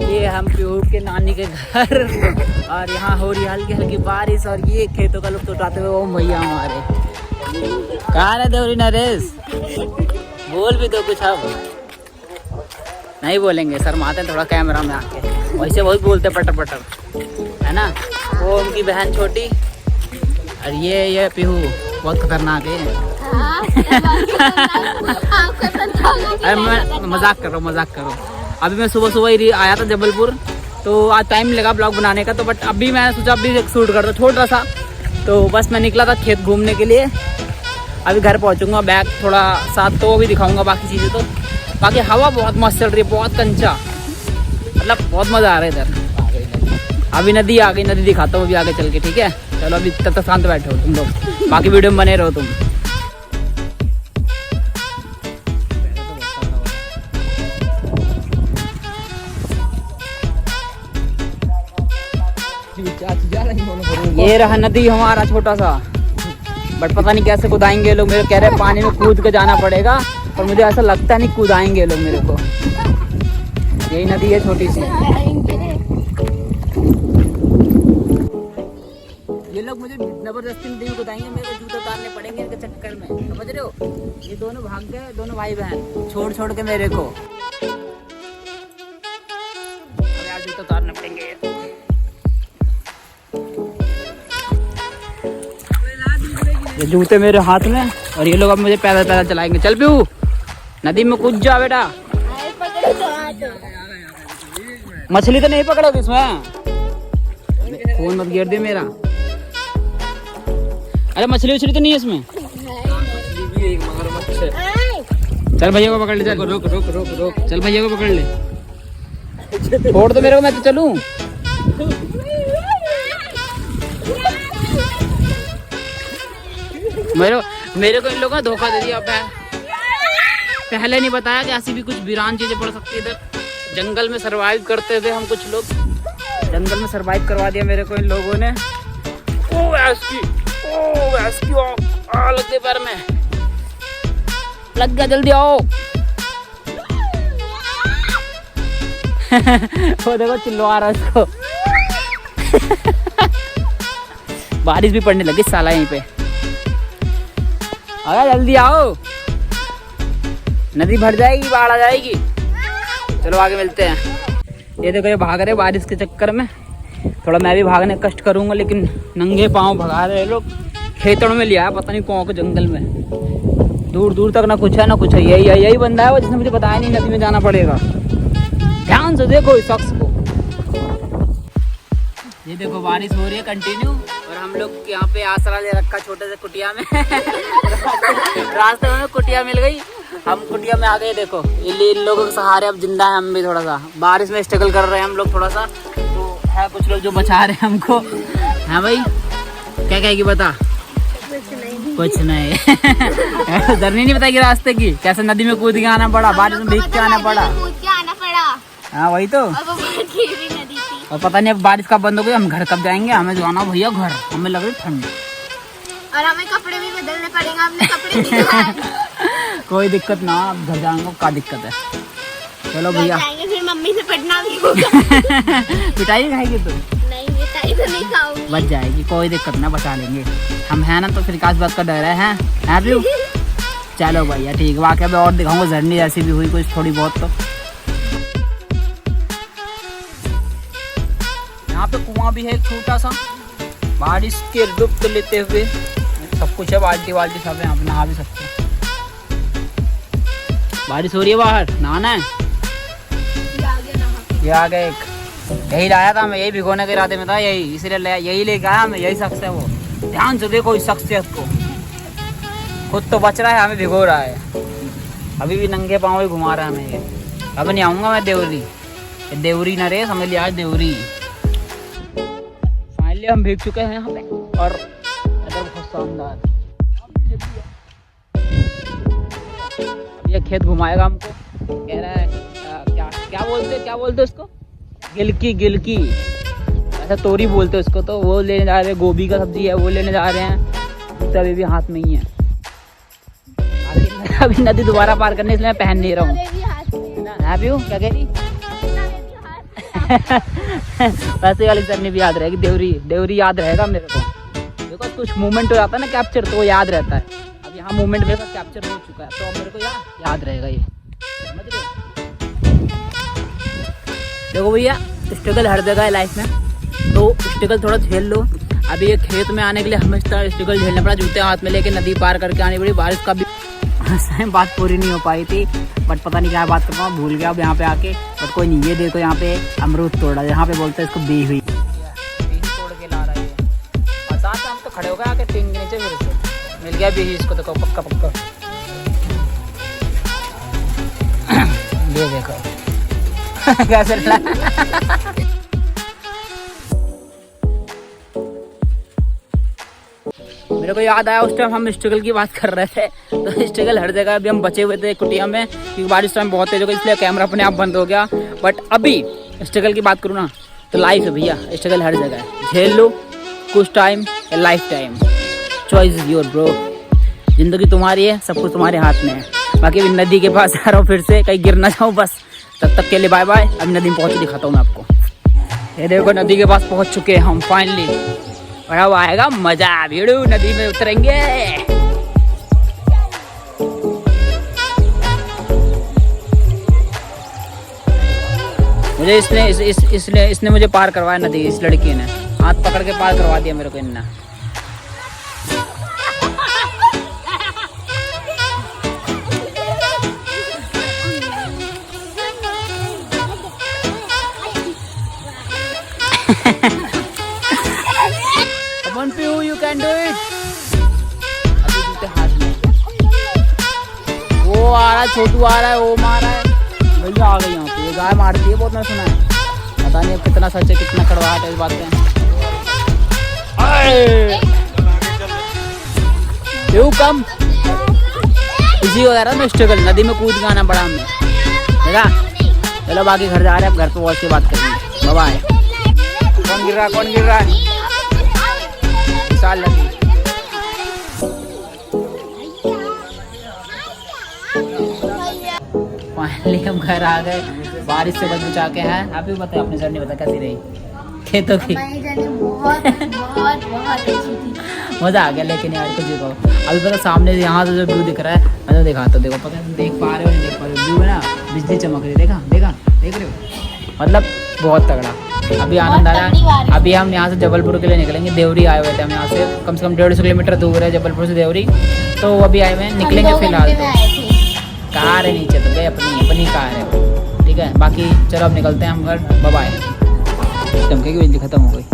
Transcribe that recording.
ये हम पीहू के नानी के घर और यहाँ हो रही हल्की हल्की बारिश और ये खेतों का लुत्फ उठाते हुए वो भैया हमारे। कहाँ है देवरी नरेश? बोल भी दो कुछ। अब नहीं बोलेंगे, शर्माते हैं थोड़ा कैमरा में आके, वैसे बहुत बोलते पटर पटर, है ना। वो उनकी बहन छोटी और ये पीहू बहुत खतरनाक है। अरे मैं मजाक कर रहा हूँ। अभी मैं सुबह सुबह ही आया था जबलपुर, तो आज टाइम लगा ब्लॉग बनाने का, तो बट अभी मैं सोचा अभी एक शूट करता छोटा सा, तो बस मैं निकला था खेत घूमने के लिए। अभी घर पहुंचूंगा, बैग थोड़ा साथ तो भी दिखाऊंगा, बाकी चीज़ें तो बाकी हवा बहुत मस्त चल रही है, बहुत कंचा, मतलब बहुत मज़ा आ रहा है इधर। अभी नदी आ गई, नदी दिखाता हूँ अभी आगे चल के, ठीक है। चलो अभी तब तक शांत बैठो तुम लोग, बाकी वीडियो में बने रहो तुम। ये रहा नदी हमारा छोटा सा, बट पता नहीं कैसे कूदाएंगे लोग। मेरे कह रहे पानी में कूद के जाना पड़ेगा, और मुझे ऐसा लगता नहीं कूदाएंगे लोग मेरे को। यही नदी है छोटी सी। ये लोग मुझे जबरदस्ती नदी में कूदाएंगे, मेरे को जूते उतारने पड़ेंगे इनके चक्कर में, समझ रहे हो। ये दोनों भाग गए, दोनों भाई बहन छोड़ छोड़ के मेरे को। यार जूते उतारने पड़ेंगे। ये जूते मेरे हाथ में, और ये लोग अब मुझे पैदल पैदल चलाएंगे। चल पीहू, नदी में कूद जा बेटा। मछली तो नहीं पकड़ोगे इसमें? फोन मत गिर दे मेरा। अरे मछली उछली तो नहीं है इसमें? चल भैया को पकड़ ले, चल रोक रोक रोक रोक, चल भैया को पकड़ ले। छोड़ दो मेरे को, मैं तो चलूं। मेरे को इन लोगों ने धोखा दे दिया। पहले नहीं बताया कि ऐसी भी कुछ वीरान चीजें पड़ सकती है इधर। जंगल में सरवाइव करते थे हम कुछ लोग, जंगल में सरवाइव करवा दिया मेरे को इन लोगों ने। ओ भैंस की लग गए पैर में, लग गया, जल्दी आओ। वो देखो चिल्ला रहा उसको। बारिश भी पड़ने लगी साला यहीं पे। अरे जल्दी आओ, नदी भर जाएगी, बाढ़ आ जाएगी। चलो आगे मिलते हैं। ये देखो ये भाग रहे बारिश के चक्कर में। थोड़ा मैं भी भागने का कष्ट करूंगा, लेकिन नंगे पाँव भगा रहे लोग। खेतों में लिया है पता नहीं कौन को, जंगल में दूर दूर तक ना कुछ है ना कुछ है। यही बंदा है वो जिसने मुझे बताया नहीं नदी में जाना पड़ेगा। ध्यान से देखो इस शख्स को। ये देखो बारिश हो रही है कंटिन्यू, और हम लोग यहाँ पे आसरा ले रखा छोटे से कुटिया में। रास्ते में कुटिया मिल गई, हम कुटिया में आ गए। देखो इन लोगों के सहारे अब जिंदा है हम भी। थोड़ा सा बारिश में स्ट्रगल कर रहे हैं हम लोग थोड़ा सा, तो है कुछ लोग जो बचा रहे हैं हमको। हाँ भाई क्या कहेगी बता? कुछ नहीं। जर्नी नहीं बताएगी रास्ते की, कैसे नदी में कूद के आना पड़ा, बारिश में भीग के आना पड़ा। हाँ वही तो। और पता नहीं अब बारिश कब बंद हो गई, हम घर कब जाएंगे। हमें जाना भैया घर, हमें लग रही ठंड, और हमें कपड़े भी बदलने पड़ेंगे। अपने कपड़े कोई दिक्कत ना, अब घर जाऊंगा, क्या दिक्कत है। चलो भैया, फिर मम्मी से पिटना भी होगा। पिटाई खाएगी तू? नहीं पिटाई तो नहीं खाऊंगी। बच जाएगी, कोई दिक्कत ना, बचा लेंगे हम, है ना। तो फिर काश बात का डर है भी। चलो भैया ठीक है, वाकई और दिखाऊंगा जर्नी जैसी भी हुई कुछ थोड़ी बहुत। तो यहाँ पे कुआं भी है एक छोटा सा, बारिश के लुत्फ लेते हुए। सब कुछ है, बाल्टी वाल्टी सब है, यहाँ पे नहा भी सकते हैं। बारिश हो रही है बाहर, नहाना है। ये आ गया एक, यही लाया था मैं, यही भिगोने के इरादे में था, यही इसलिए यही लेके आया मैं। यही शख्स है वो, ध्यान से देखो इस शख्सियत को। खुद तो बच रहा है, हमें भिगो रहा है। अभी भी नंगे पाँव ही घुमा रहा है हमें ये। अब नहीं आऊँगा मैं देवरी, देवरी ना रे समझ लिया, आज देवरी। फाइनली हम भीग चुके हैं यहाँ पे, और बहुत शानदार। ये खेत घुमाएगा हमको, कह रहा है क्या बोलते उसको, गिलकी ऐसा तोरी बोलते उसको। तो वो लेने जा रहे हैं, गोभी का सब्जी है वो लेने जा रहे हैं। तो अभी भी हाथ में ही है। अभी नदी दोबारा पार करने, इसलिए मैं पहन नहीं रहा हूँ। क्या कह रही? वैसे वाली जर्नी भी याद रहेगी। देवरी देवरी याद रहेगा मेरे को। देखो कुछ मूवमेंट हो जाता है ना कैप्चर, तो वो याद रहता है। अब यहाँ मूवमेंट मेरे साथ कैप्चर हो चुका है, तो अब मेरे को याद रहेगा ये, समझ रहे हो। देखो भैया स्ट्रगल हर जगह है लाइफ में, तो स्ट्रगल थोड़ा झेल लो। अभी ये खेत में आने के लिए हमेशा स्ट्रगल झेलना पड़ा, जूते हाथ में लेके नदी पार करके आनी पड़ी। बारिश का भी बात पूरी नहीं हो पाई थी, बट पता नहीं क्या बात कर पाऊँ, भूल गया अब यहाँ पे आके। बट कोई नहीं, ये देखो यहाँ पे अमरूद तोड़ा, यहाँ पे बोलते हैं इसको बी हुई, तोड़ के ला रहा है। बरसात में हम तो खड़े हो गए आके टीन के नीचे, फिर से मिल गया भी इसको। देखो पक्का पक्का ये देखो कैसे मेरे को याद आया उस टाइम हम स्ट्रगल की बात कर रहे थे, तो स्ट्रगल हर जगह। अभी हम बचे हुए थे कुटिया में क्योंकि बारिश टाइम बहुत तेज हो गई, इसलिए कैमरा अपने आप बंद हो गया। बट अभी स्ट्रगल की बात करूँ ना, तो लाइफ है भैया, स्ट्रगल हर जगह है। झेल लो कुछ टाइम या life time, choice is your bro. जिंदगी तुम्हारी है, सब कुछ तुम्हारे हाथ में है। बाकी अभी नदी के पास आ रहा हूँ, फिर से कहीं गिर ना जाऊँ बस। तब तक के लिए बाय बाय। अभी नदी में पहुँच के दिखाता हूँ मैं आपको। ये देखो नदी के पास पहुँच चुके हैं हम फाइनली, और अब आएगा मजा। वीडियो नदी में उतरेंगे। मुझे इसने मुझे पार करवाया नदी, इस लड़की ने हाथ पकड़ के पार करवा दिया मेरे को इन्ना। Come on, Piu, you can do it. अभी जूते हाथ में। वो आ रहा है, छोटू आ रहा है, वो मार रहा है। भैया आ गई यहाँ पे, ये गाय मारती है बहुत, मैं सुना है। पता नहीं अब कितना सच है कितना कड़वाहट है इस बात में। Piu कम इसी हो जा रहा है। मैं स्ट्रगल नदी में कूद गाना पड़ा हमें, देखा। चलो बाकी घर जा रहे हैं, अब घर पे वॉच से बात करेंगे। Bye bye. कौन गिर रहा है, कौन गिर रहा है? विशाल नदी। फाइनली हम घर आ गए, बारिश से बच बचा के हैं। आप भी बताए अपनी जर्नी, बता कैसी रही खेतों की? बहुत बहुत बहुत अच्छी थी। मजा आ गया। लेकिन यार कुछ देखो, अभी पता सामने से यहाँ से जो व्यू दिख रहा है, मैं तो दिखाता हूँ। देखो पता है तुम देख पा रहे हो नहीं देख पा रहे हो, व्यू है ना, बिजली चमक रही है। देखा देखा देख रहे हो, मतलब बहुत तगड़ा। अभी आनंद आ रहा है। अभी हम यहाँ से जबलपुर के लिए निकलेंगे। देवरी आए हुए थे हम, यहाँ से कम 150 किलोमीटर दूर है जबलपुर से देवरी। तो अभी आए हुए हैं, निकलेंगे फिलहाल। तो कार है नीचे, तो भाई अपनी कार है, ठीक है। बाकी चलो अब निकलते हैं हम घर। Bye bye. चमके की बिजली खत्म हो गई।